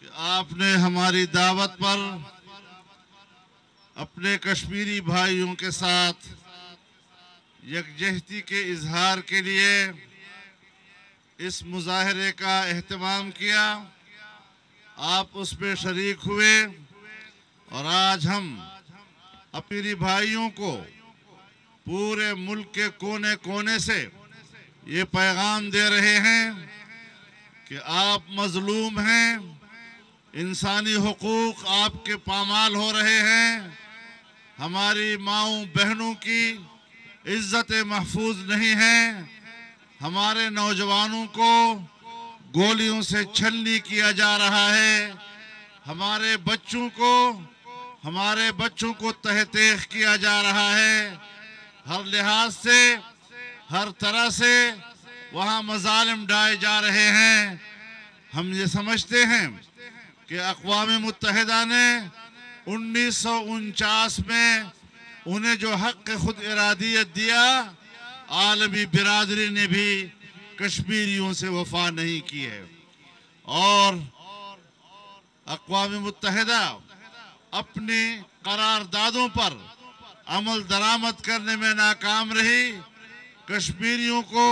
کہ آپ نے ہماری دعوت پر اپنے کشمیری بھائیوں کے ساتھ یکجہتی کے اظہار کے لیے اس مظاہرے کا اہتمام کیا. آپ اس میں شریک ہوئے اور آج ہم اپنے بھائیوں کو پورے ملک کے کونے کونے سے یہ پیغام دے رہے ہیں کہ آپ مظلوم ہیں، انسانی حقوق آپ کے پامال ہو رہے ہیں، ہماری ماؤں بہنوں کی عزت محفوظ نہیں ہے، ہمارے نوجوانوں کو گولیوں سے چھلنی کیا جا رہا ہے، ہمارے بچوں کو تہ تیغ کیا جا رہا ہے. ہر لحاظ سے ہر طرح سے وہاں مظالم ڈھائے جا رہے ہیں. ہم یہ سمجھتے ہیں کہ اقوام متحدہ نے 1949 میں انہیں جو حق خود ارادیت دیا، عالمی برادری نے بھی کشمیریوں سے وفا نہیں کی ہے، اور اقوام متحدہ اپنی قراردادوں پر عمل درآمد کرنے میں ناکام رہی. کشمیریوں کو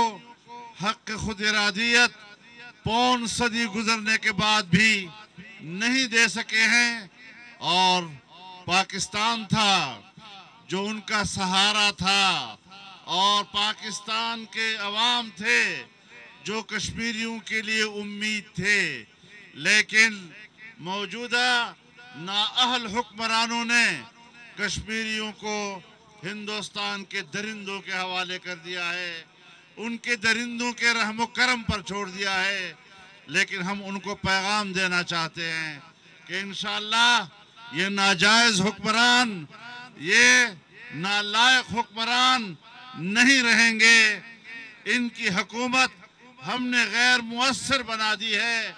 حق خود ارادیت پون صدی گزرنے کے بعد بھی نہیں دے سکے ہیں، اور پاکستان تھا جو ان کا سہارا تھا، اور پاکستان کے عوام تھے جو کشمیریوں کے لیے امید تھے. لیکن موجودہ نااہل حکمرانوں نے کشمیریوں کو ہندوستان کے درندوں کے حوالے کر دیا ہے، ان کے درندوں کے رحم و کرم پر چھوڑ دیا ہے. لیکن ہم ان کو پیغام دینا چاہتے ہیں کہ انشاءاللہ یہ ناجائز حکمران، یہ نالائق حکمران نہیں رہیں گے. ان کی حکومت ہم نے غیر مؤثر بنا دی ہے،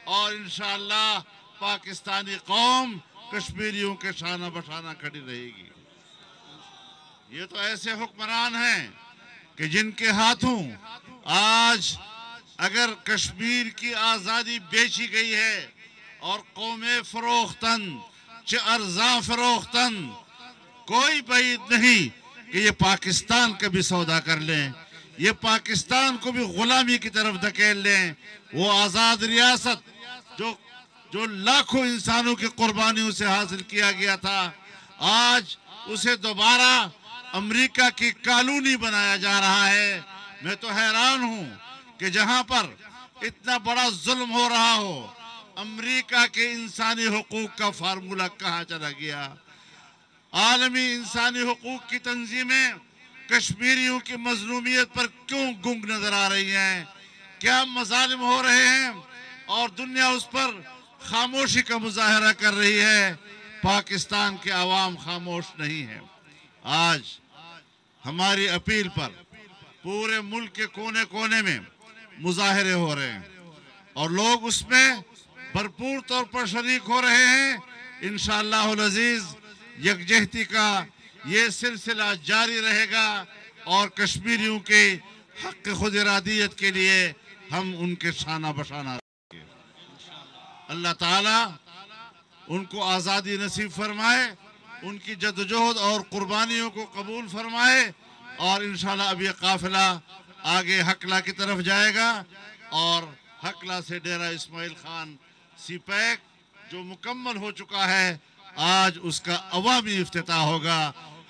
اور انشاءاللہ پاکستانی قوم کشمیریوں کے شانہ بشانہ کھڑی رہے گی. یہ تو ایسے حکمران ہیں کہ جن کے ہاتھوں آج اگر کشمیر کی آزادی بیچی گئی ہے اور قومیں فروختن ارزاں فروختن، کوئی بعید نہیں کہ یہ پاکستان کا بھی سودا کر لیں، یہ پاکستان کو بھی غلامی کی طرف دھکیل لیں. وہ آزاد ریاست جو لاکھوں انسانوں کی قربانیوں سے حاصل کیا گیا تھا، آج اسے دوبارہ امریکہ کی کالونی بنایا جا رہا ہے. میں تو حیران ہوں کہ جہاں پر اتنا بڑا ظلم ہو رہا ہو، امریکہ کے انسانی حقوق کا فارمولہ کہاں چلا گیا؟ عالمی انسانی حقوق کی تنظیمیں کشمیریوں کی مظلومیت پر کیوں گنگ نظر آ رہی ہیں؟ کیا مظالم ہو رہے ہیں اور دنیا اس پر خاموشی کا مظاہرہ کر رہی ہے؟ پاکستان کے عوام خاموش نہیں ہے. آج ہماری اپیل پر پورے ملک کے کونے کونے میں مظاہرے ہو رہے ہیں، اور لوگ اس میں بھرپور طور پر شریک ہو رہے ہیں. انشاءاللہ العزیز یکجہتی کا یہ سلسلہ جاری رہے گا، اور کشمیریوں کے حق خود ارادیت کے لیے ہم ان کے شانہ بشانہ رہیں گے. اللہ تعالیٰ ان کو آزادی نصیب فرمائے، ان کی جدوجہد اور قربانیوں کو قبول فرمائے، اور انشاءاللہ اب یہ قافلہ آگے حقلہ کی طرف جائے گا، اور حقلہ سے ڈیرہ اسماعیل خان سی پیک جو مکمل ہو چکا ہے، آج اس کا عوامی افتتاح ہوگا.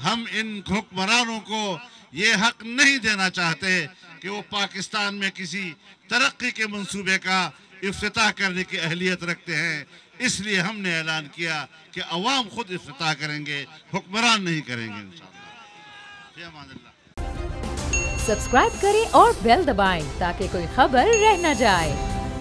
ہم ان حکمرانوں کو یہ حق نہیں دینا چاہتے کہ وہ پاکستان میں کسی ترقی کے منصوبے کا افتتاح کرنے کی اہلیت رکھتے ہیں. اس لیے ہم نے اعلان کیا کہ عوام خود افتتاح کریں گے، حکمران نہیں کریں گے انشاءاللہ. فی امان اللہ. سبسکرائب کریں اور بیل دبائیں تاکہ کوئی خبر رہ نہ جائے.